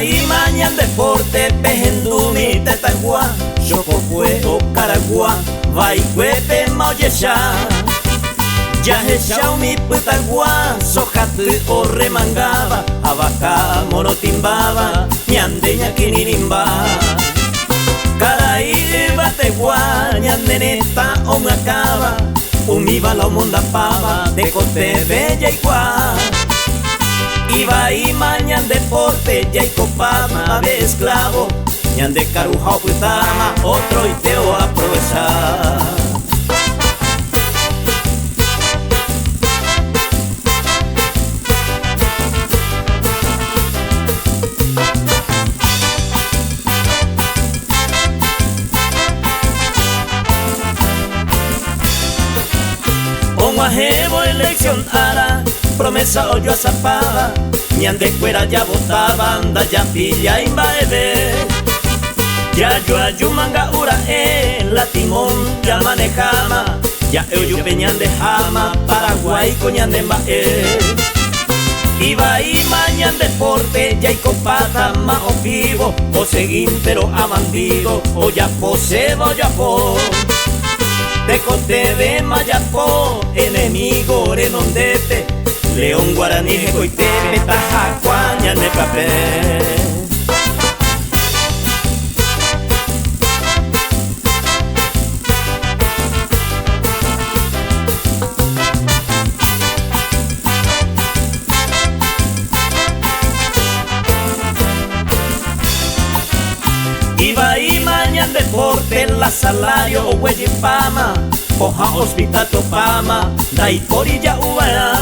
y mañana deporte pejendumi tetagua Xocopue o caragua vai cuepe maoyesha ya mi putagua sojatu o remangaba abaca monotimbaba ñande ñaquinirimba Caraí bategua ñandeneta o macaba umiba la monda pava de cote bella igual Iba y mañana deporte ya y copama de esclavo ñan de caruja putama otro y teo aprovechar Jevo elección ara, promesa o yo azapaba, ñan de cuera ya botaba, anda ya pilla y baebe. Ya yo ayumanga ura la timón ya manejama, ya yo peñan de jama, Paraguay coñan de mbae. Iba y mañan deporte, ya y copata más o vivo, o seguín pero amandido, o ya posebo ya po. De cote de Mayapó, enemigo renondete, León Guaraní Jecoitebe, Tajacuaña de papel. Iba y mañana deporte, la salario o huellipama, Poja hospital topama, dai porilla uana.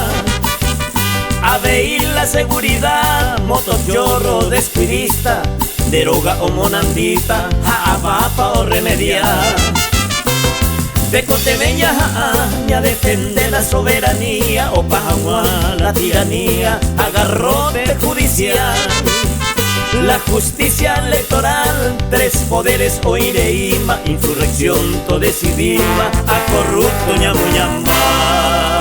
A veir la seguridad, motochorro descuidista, deroga o monandita, jaabapa o remediar. De cotemeña ya defiende la soberanía, o pajagua la tiranía, agarrote judicial. La justicia electoral, tres poderes oireima, insurrección to decidima, a corrupto ñamuñamba.